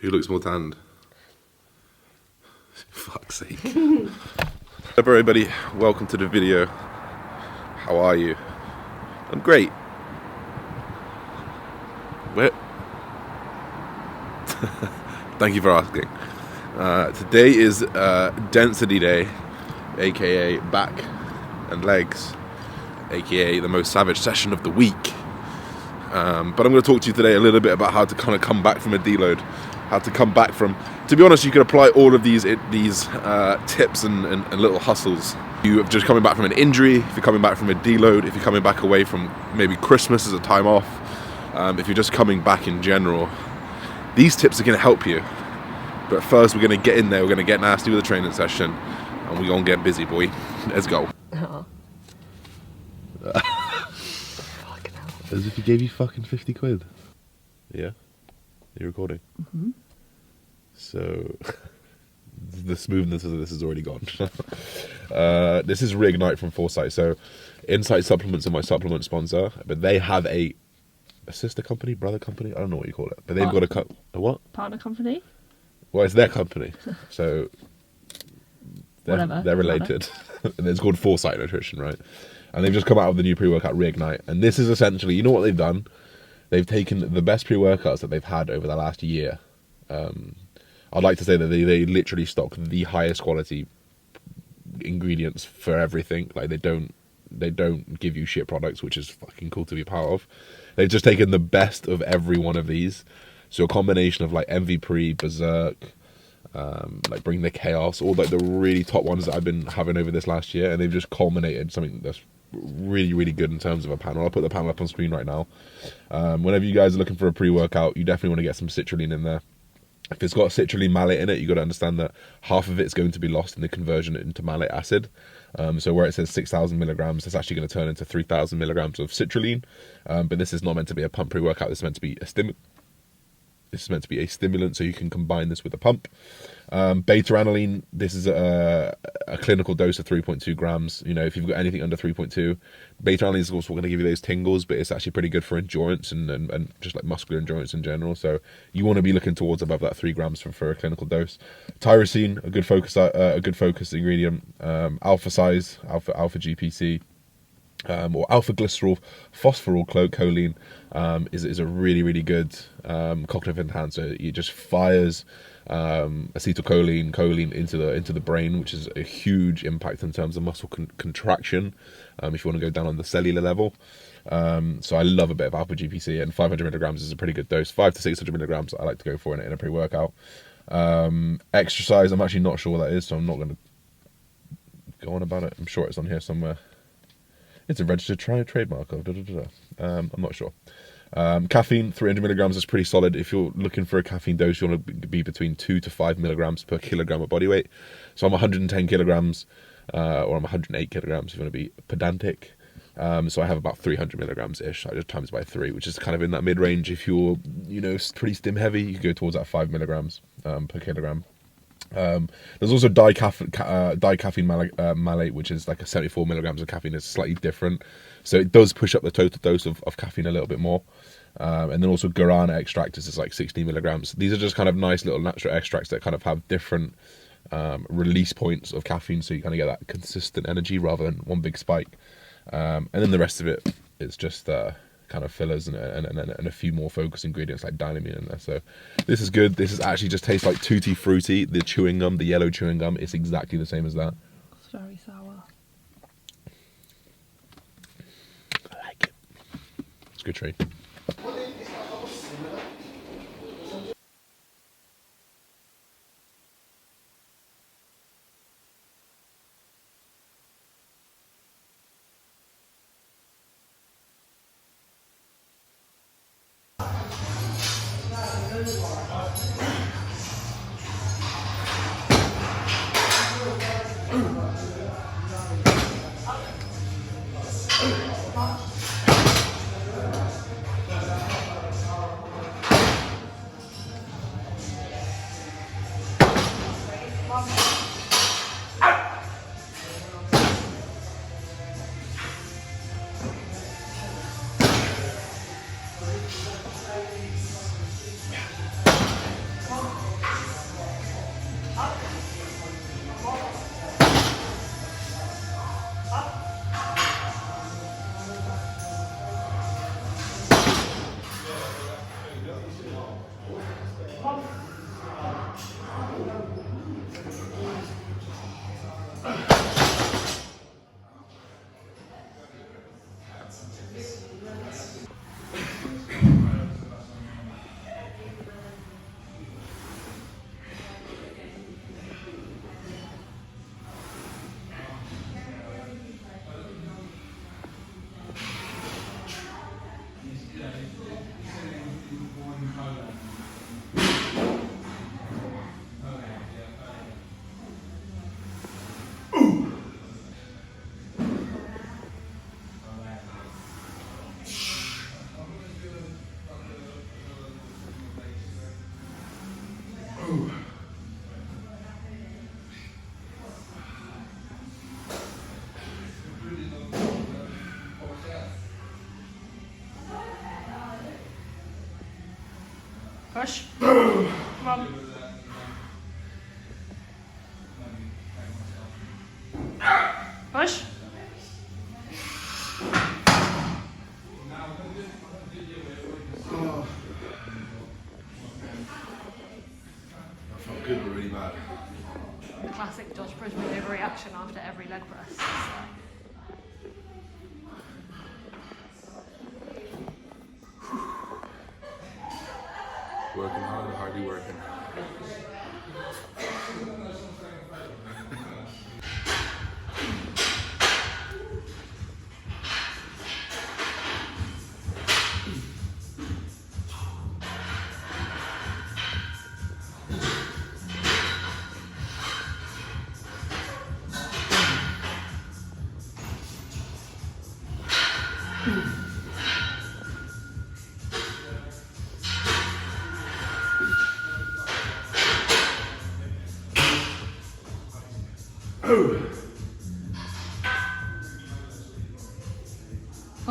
Who looks more tanned? Fuck's sake. Hello everybody, welcome to the video. How are you? I'm great. Where? Thank you for asking. Today is density day, aka back and legs, aka the most savage session of the week. But I'm going to talk to you today a little bit about how to kind of come back from a deload, how to come back from. To be honest, you can apply all of these tips and little hustles. You're just coming back from an injury, if you're coming back from a deload, if you're coming back away from maybe Christmas as a time off, if you're just coming back in general, these tips are going to help you. But first, we're going to get in there, we're going to get nasty with the training session, and we're going to get busy, boy. Let's go. Oh. As if he gave you fucking 50 quid. Yeah? You're recording? Mm-hmm. So, the smoothness of this is already gone. This is Reignite from Foresight. So, Insight Supplements are my supplement sponsor, but they have a sister company, brother company, I don't know what you call it. But they've got a what? Partner company? Well, it's their company. So, they're related. And it's called Foresight Nutrition, right? And they've just come out with the new pre-workout Reignite. And this is essentially, you know what they've done? They've taken the best pre-workouts that they've had over the last year. I'd like to say that they literally stock the highest quality ingredients for everything. Like they don't give you shit products, which is fucking cool to be part of. They've just taken the best of every one of these. So a combination of like MVP, Berserk, like Bring the Chaos, all like the really top ones that I've been having over this last year, and they've just culminated something that's really, really good in terms of a panel. I'll put the panel up on screen right now. Whenever you guys are looking for a pre-workout, you definitely want to get some citrulline in there. If it's got citrulline malate in it, you got to understand that half of it's going to be lost in the conversion into malate acid. So where it says 6,000 milligrams, it's actually going to turn into 3,000 milligrams of citrulline. But this is not meant to be a pump pre-workout. This is meant to be a stimulant. This is meant to be a stimulant, so you can combine this with a pump. Beta-Alanine, this is a clinical dose of 3.2 grams. You know, if you've got anything under 3.2, Beta-Alanine is also going to give you those tingles, but it's actually pretty good for endurance and just like muscular endurance in general. So you want to be looking towards above that 3 grams for a clinical dose. Tyrosine, a good focus ingredient. Alpha size, alpha GPC. Or alpha glycerol phosphoryl choline is a really, really good cognitive enhancer. It just fires choline into the brain, which is a huge impact in terms of muscle contraction if you want to go down on the cellular level. So I love a bit of alpha GPC, and 500 milligrams is a pretty good dose. 500 to 600 milligrams I like to go for in a pre-workout. Exercise, I'm actually not sure what that is, so I'm not going to go on about it. I'm sure it's on here somewhere. It's a registered trademark of I'm not sure. Caffeine, 300 milligrams is pretty solid. If you're looking for a caffeine dose, you want to be between 2 to 5 milligrams per kilogram of body weight. So I'm 110 kilograms, or I'm 108 kilograms if you want to be pedantic. So I have about 300 milligrams-ish. I just times by 3, which is kind of in that mid-range. If you're, pretty stim heavy, you can go towards that 5 milligrams per kilogram. There's also dicaffeine malate, which is like a 74 milligrams of caffeine. It's slightly different, so it does push up the total dose of caffeine a little bit more. And then also guarana extract is like 16 milligrams. These are just kind of nice little natural extracts that kind of have different release points of caffeine, so you kind of get that consistent energy rather than one big spike. And then the rest of it is just kind of fillers and a few more focus ingredients like dynamine in there. So this is good. This is actually just tastes like Tutti Frutti, the chewing gum, the yellow chewing gum. It's exactly the same as that. It's very sour. I like it. It's a good treat. Push. Come on. Push. That felt good, but really bad. The classic Josh Bridgman overreaction after every leg press. Working hard, hardly working.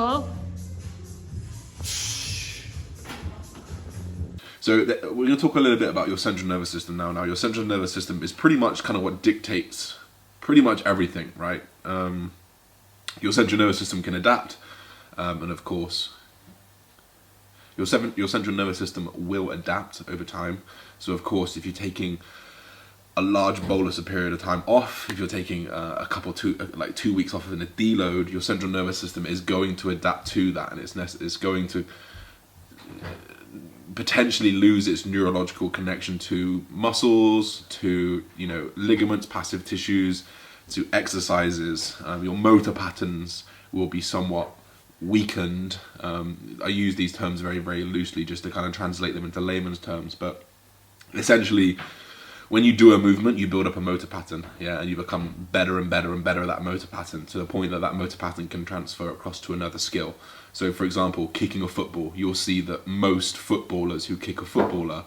Oh. So we're going to talk a little bit about your central nervous system now. Now, your central nervous system is pretty much kind of what dictates pretty much everything, right? Your central nervous system can adapt, and of course, your central nervous system will adapt over time. So, of course, if you're taking a large bolus a period of time off, if you're taking like 2 weeks off in a deload, your central nervous system is going to adapt to that, and it's going to potentially lose its neurological connection to muscles, to ligaments, passive tissues, to exercises. Your motor patterns will be somewhat weakened. I use these terms very, very loosely just to kind of translate them into layman's terms, but essentially, when you do a movement, you build up a motor pattern, and you become better and better and better at that motor pattern, to the point that that motor pattern can transfer across to another skill. So, for example, kicking a football, you'll see that most footballers who kick a footballer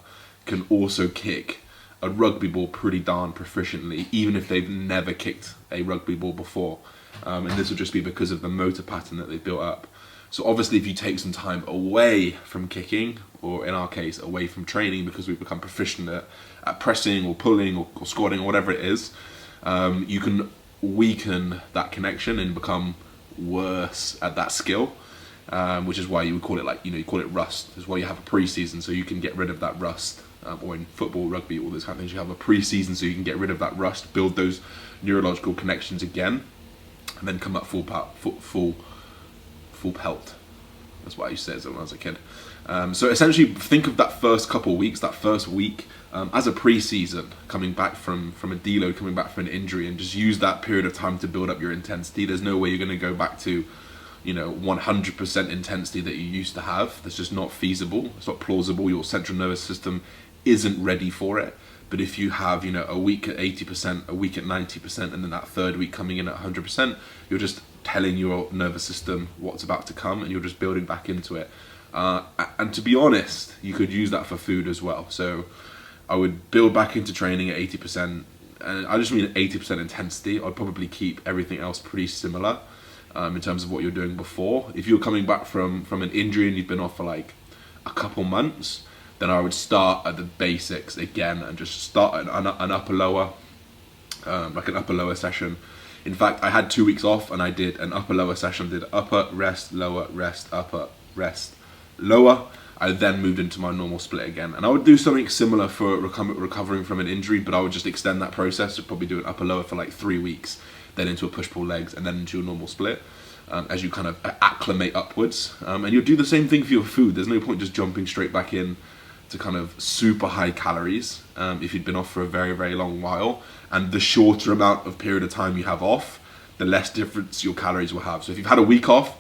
can also kick a rugby ball pretty darn proficiently, even if they've never kicked a rugby ball before. And this will just be because of the motor pattern that they've built up. So obviously, if you take some time away from kicking, or in our case, away from training, because we've become proficient at pressing or pulling or squatting or whatever it is, you can weaken that connection and become worse at that skill, which is why you would call it you call it rust. This is why you have a pre-season, so you can get rid of that rust. Or in football, rugby, all those kind of things, you have a pre-season so you can get rid of that rust, build those neurological connections again, and then come up full pelt. That's what I used to say when I was a kid. So essentially, think of that first couple of weeks, that first week, as a pre-season, coming back from a deload, coming back from an injury, and just use that period of time to build up your intensity. There's no way you're going to go back to 100% intensity that you used to have. That's just not feasible. It's not plausible. Your central nervous system isn't ready for it. But if you have, a week at 80%, a week at 90%, and then that third week coming in at 100%, you're just telling your nervous system what's about to come, and you're just building back into it. And to be honest, you could use that for food as well. So I would build back into training at 80%, and I just mean 80% intensity. I'd probably keep everything else pretty similar in terms of what you're doing before. If you're coming back from an injury and you've been off for like a couple months, then I would start at the basics again and just start an upper lower, like an upper lower session. In fact, I had 2 weeks off and I did an upper lower session. Did upper, rest, lower, rest, upper, rest, lower. I then moved into my normal split again. And I would do something similar for recovering from an injury, but I would just extend that process. I'd probably do an upper lower for like 3 weeks, then into a push-pull legs, and then into a normal split. As you kind of acclimate upwards. And you'll do the same thing for your food. There's no point just jumping straight back in to kind of super high calories if you'd been off for a very, very long while. And the shorter amount of period of time you have off, the less difference your calories will have. So if you've had a week off,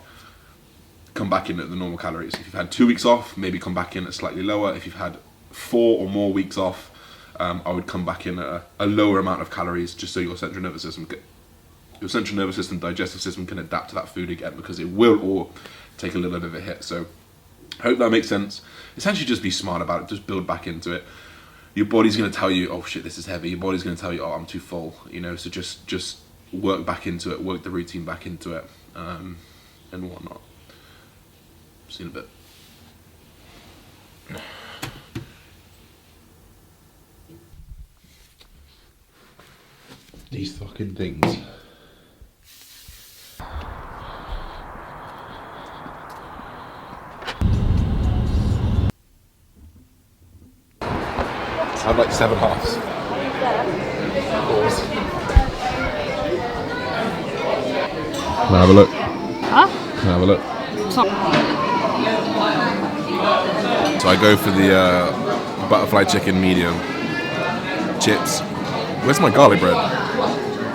come back in at the normal calories. If you've had 2 weeks off, maybe come back in at slightly lower. If you've had 4 or more weeks off, I would come back in at a lower amount of calories, just so your central nervous system, digestive system can adapt to that food again, because it will all take a little bit of a hit. So I hope that makes sense. Essentially, just be smart about it. Just build back into it. Your body's going to tell you, oh shit, this is heavy. Your body's going to tell you, oh, I'm too full. You know, so just work back into it, work the routine back into it, and whatnot. See you in a bit. These fucking things. I have like 7 halves. Can I have a look? Huh? Can I have a look? So I go for the butterfly chicken medium. Chips. Where's my garlic bread?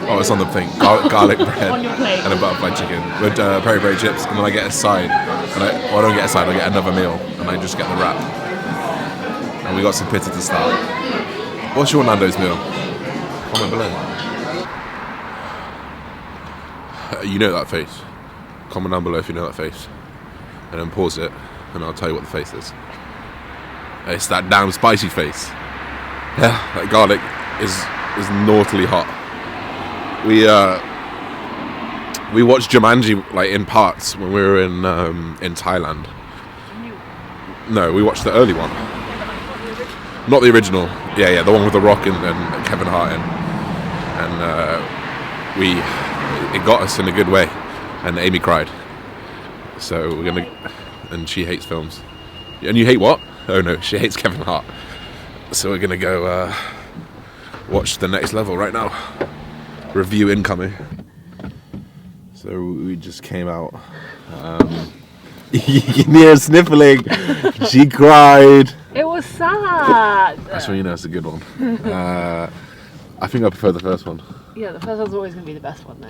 Oh, it's on the thing. Garlic bread On your plate. and a butterfly chicken with peri-peri chips, and then I get a side. And I don't get a side, I get another meal, and I just get the wrap. And we got some pizza to start. What's your Nando's meal? Comment below. You know that face. Comment down below if you know that face. And then pause it, and I'll tell you what the face is. It's that damn spicy face. Yeah, that garlic is naughtily hot. We watched Jumanji like in parts when we were in Thailand. No, we watched the early one. Not the original. Yeah, the one with The Rock and Kevin Hart in. And it got us in a good way. And Amy cried. So we're gonna, and she hates films. And you hate what? Oh no, she hates Kevin Hart. So we're gonna go watch The Next Level right now. Review incoming. So we just came out. You can hear her sniffling. She cried. It was sad. That's when you know it's a good one. I think I prefer the first one. Yeah, the first one's always going to be the best one, though.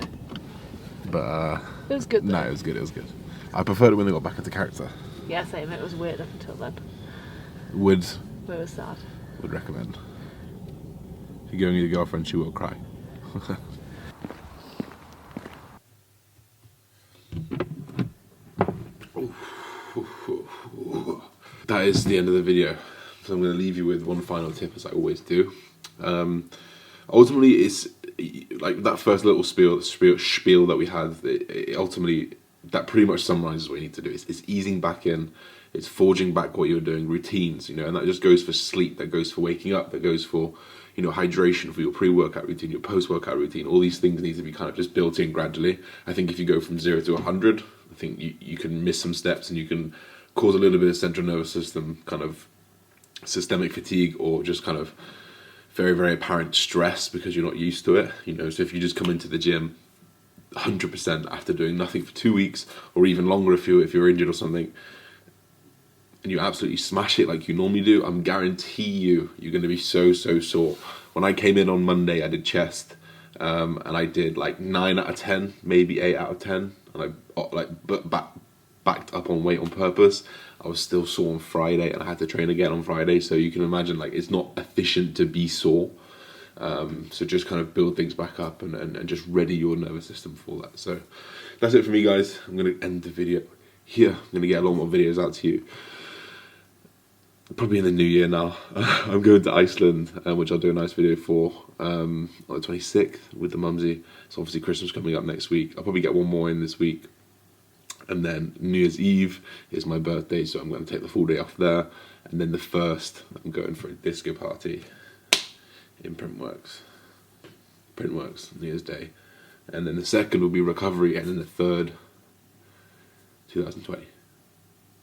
But It was good, though. no, it was good. I preferred it when they got back into character. Yeah, same. It was weird up until then. Would It was sad. recommend. If you're going with your girlfriend, she will cry. That is the end of the video. So I'm going to leave you with one final tip, as I always do. Ultimately, it's like that first little spiel that we had. Ultimately, that pretty much summarizes what you need to do. It's easing back in. It's forging back what you're doing, routines, and that just goes for sleep. That goes for waking up. That goes for hydration, for your pre-workout routine, your post-workout routine. All these things need to be kind of just built in gradually. I think if you go from 0 to 100, I think you can miss some steps, and you can cause a little bit of central nervous system kind of systemic fatigue, or just kind of very, very apparent stress because you're not used to it. So if you just come into the gym 100% after doing nothing for 2 weeks, or even longer if you're injured or something, and you absolutely smash it like you normally do, I guarantee you're going to be so sore. When I came in on Monday, I did chest, and I did like 9 out of 10, maybe 8 out of 10, and I backed up on weight on purpose. I was still sore on Friday, and I had to train again on Friday, so you can imagine it's not efficient to be sore. So just kind of build things back up and just ready your nervous system for that. So that's it for me, guys. I'm going to end the video here. I'm going to get a lot more videos out to you. Probably in the new year now. I'm going to Iceland, which I'll do a nice video for on the 26th with the mumsy. So obviously Christmas coming up next week. I'll probably get one more in this week. And then New Year's Eve is my birthday, so I'm going to take the full day off there. And then the 1st, I'm going for a disco party in Printworks, New Year's Day. And then the 2nd will be recovery, and then the 3rd, 2020.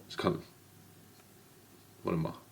It's coming. Whatever.